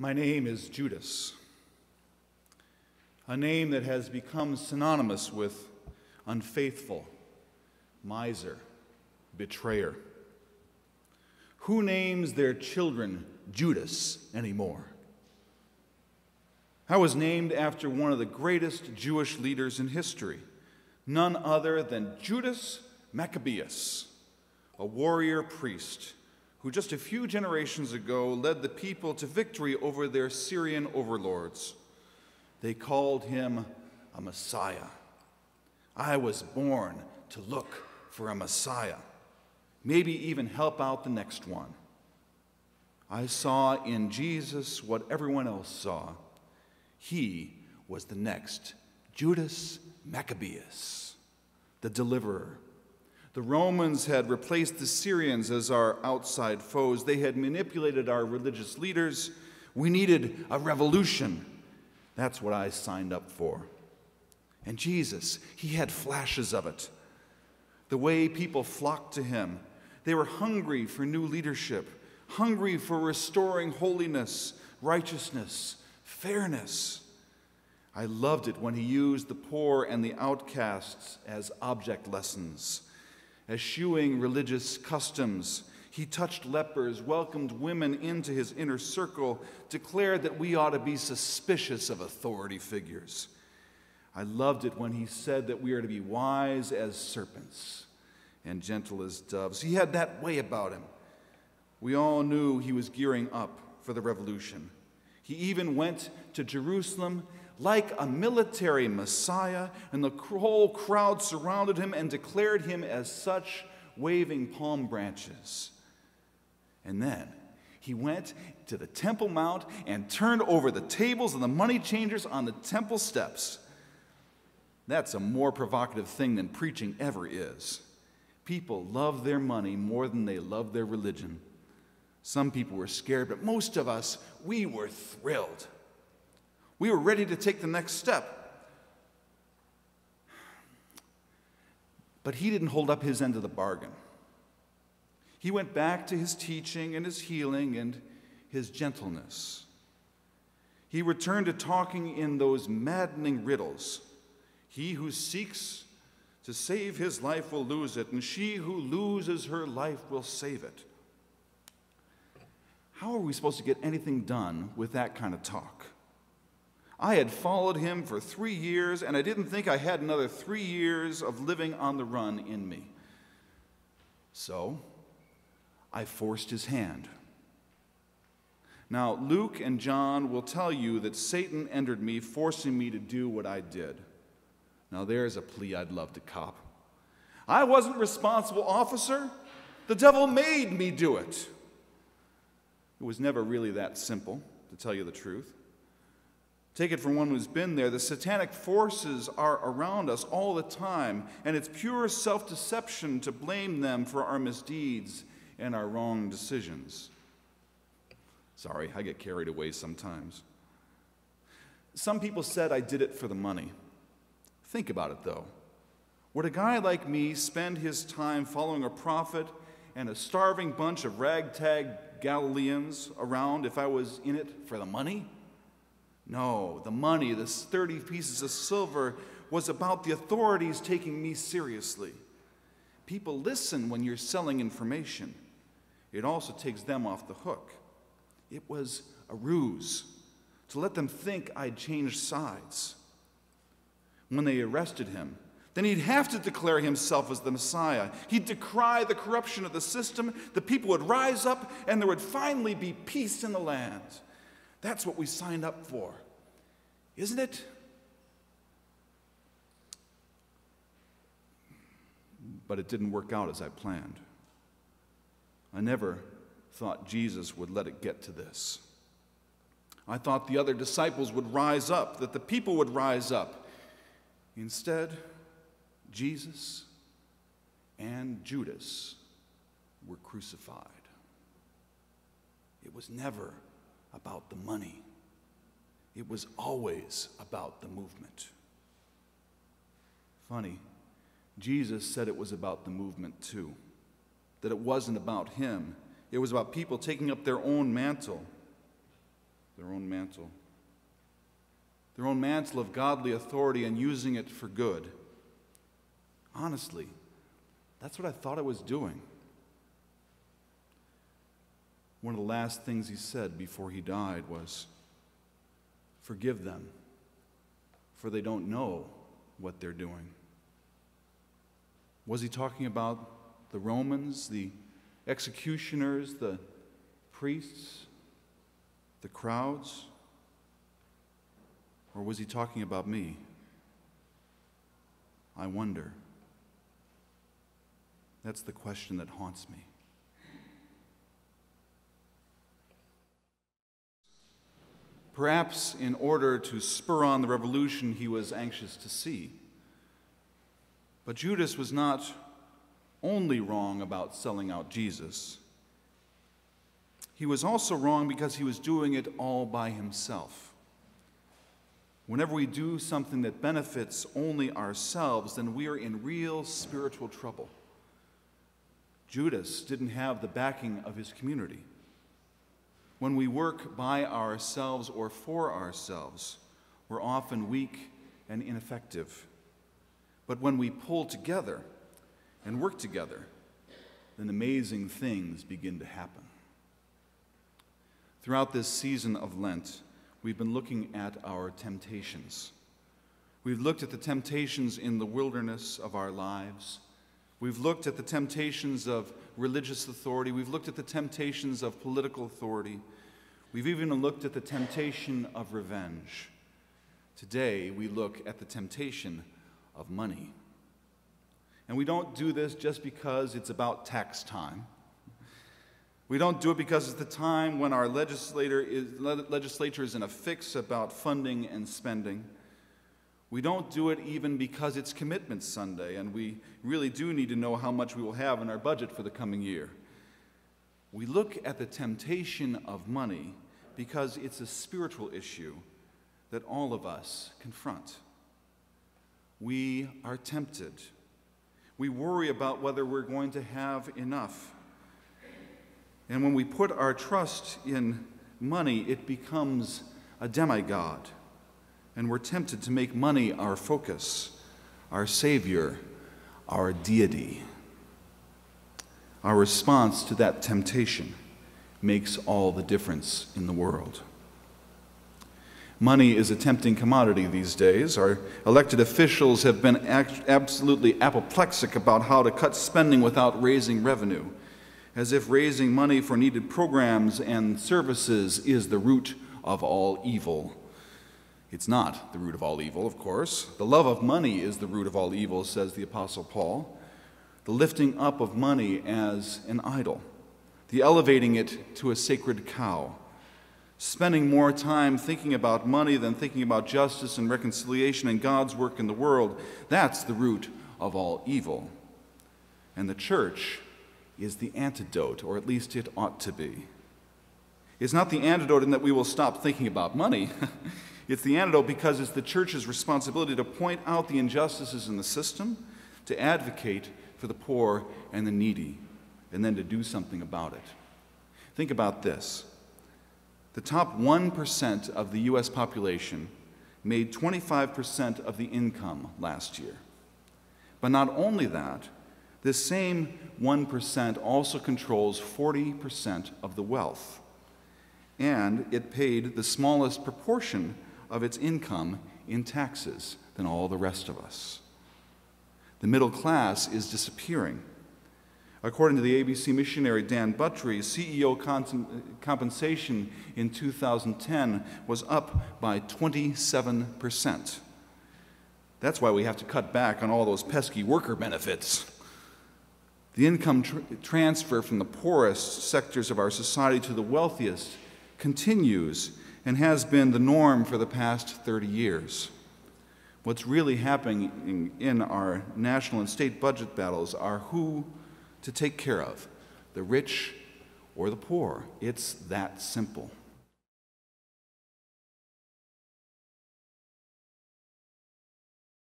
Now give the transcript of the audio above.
My name is Judas, a name that has become synonymous with unfaithful, miser, betrayer. Who names their children Judas anymore? I was named after one of the greatest Jewish leaders in history, none other than Judas Maccabeus, a warrior priest who just a few generations ago led the people to victory over their Syrian overlords. They called him a Messiah. I was born to look for a Messiah, maybe even help out the next one. I saw in Jesus what everyone else saw. He was the next Judas Maccabeus, the deliverer. The Romans had replaced the Syrians as our outside foes. They had manipulated our religious leaders. We needed a revolution. That's what I signed up for. And Jesus, he had flashes of it. The way people flocked to him. They were hungry for new leadership, hungry for restoring holiness, righteousness, fairness. I loved it when he used the poor and the outcasts as object lessons. Eschewing religious customs, he touched lepers, welcomed women into his inner circle, declared that we ought to be suspicious of authority figures. I loved it when he said that we are to be wise as serpents and gentle as doves. He had that way about him. We all knew he was gearing up for the revolution. He even went to Jerusalem like a military Messiah, and the whole crowd surrounded him and declared him as such, waving palm branches. And then he went to the Temple Mount and turned over the tables and the money changers on the temple steps. That's a more provocative thing than preaching ever is. People love their money more than they love their religion. Some people were scared, but most of us, we were thrilled. We were ready to take the next step. But he didn't hold up his end of the bargain. He went back to his teaching and his healing and his gentleness. He returned to talking in those maddening riddles. He who seeks to save his life will lose it, and she who loses her life will save it. How are we supposed to get anything done with that kind of talk? I had followed him for 3 years, and I didn't think I had another 3 years of living on the run in me. So, I forced his hand. Now, Luke and John will tell you that Satan entered me, forcing me to do what I did. Now, there's a plea I'd love to cop. I wasn't responsible, officer. The devil made me do it. It was never really that simple, to tell you the truth. Take it from one who's been there. The satanic forces are around us all the time, and it's pure self-deception to blame them for our misdeeds and our wrong decisions. Sorry, I get carried away sometimes. Some people said I did it for the money. Think about it, though. Would a guy like me spend his time following a prophet and a starving bunch of ragtag Galileans around if I was in it for the money? No, the money, the 30 pieces of silver, was about the authorities taking me seriously. People listen when you're selling information. It also takes them off the hook. It was a ruse to let them think I'd changed sides. When they arrested him, then he'd have to declare himself as the Messiah. He'd decry the corruption of the system, the people would rise up, and there would finally be peace in the land. That's what we signed up for, isn't it? But it didn't work out as I planned. I never thought Jesus would let it get to this. I thought the other disciples would rise up, that the people would rise up. Instead, Jesus and Judas were crucified. It was never about the money. It was always about the movement. Funny, Jesus said it was about the movement too. That it wasn't about him. It was about people taking up their own mantle. their own mantle. Their own mantle of godly authority and using it for good. Honestly, that's what I thought I was doing. One of the last things he said before he died was, "Forgive them, for they don't know what they're doing." Was he talking about the Romans, the executioners, the priests, the crowds? Or was he talking about me? I wonder. That's the question that haunts me. Perhaps in order to spur on the revolution he was anxious to see. But Judas was not only wrong about selling out Jesus. He was also wrong because he was doing it all by himself. Whenever we do something that benefits only ourselves, then we are in real spiritual trouble. Judas didn't have the backing of his community. When we work by ourselves or for ourselves, we're often weak and ineffective. But when we pull together and work together, then amazing things begin to happen. Throughout this season of Lent, we've been looking at our temptations. We've looked at the temptations in the wilderness of our lives. We've looked at the temptations of religious authority. We've looked at the temptations of political authority. We've even looked at the temptation of revenge. Today, we look at the temptation of money. And we don't do this just because it's about tax time. We don't do it because it's the time when our legislature is in a fix about funding and spending. We don't do it even because it's Commitment Sunday, and we really do need to know how much we will have in our budget for the coming year. We look at the temptation of money because it's a spiritual issue that all of us confront. We are tempted. We worry about whether we're going to have enough. And when we put our trust in money, it becomes a demigod. And we're tempted to make money our focus, our savior, our deity. Our response to that temptation makes all the difference in the world. Money is a tempting commodity these days. Our elected officials have been absolutely apoplectic about how to cut spending without raising revenue, as if raising money for needed programs and services is the root of all evil. It's not the root of all evil, of course. The love of money is the root of all evil, says the Apostle Paul. The lifting up of money as an idol, the elevating it to a sacred cow, spending more time thinking about money than thinking about justice and reconciliation and God's work in the world, that's the root of all evil. And the church is the antidote, or at least it ought to be. It's not the antidote in that we will stop thinking about money. It's the antidote because it's the church's responsibility to point out the injustices in the system, to advocate for the poor and the needy, and then to do something about it. Think about this. The top 1% of the U.S. population made 25% of the income last year. But not only that, this same 1% also controls 40% of the wealth, and it paid the smallest proportion of its income in taxes than all the rest of us. The middle class is disappearing. According to the ABC missionary Dan Buttry, CEO compensation in 2010 was up by 27%. That's why we have to cut back on all those pesky worker benefits. The income transfer from the poorest sectors of our society to the wealthiest continues and has been the norm for the past 30 years. What's really happening in our national and state budget battles are who to take care of, the rich or the poor. It's that simple.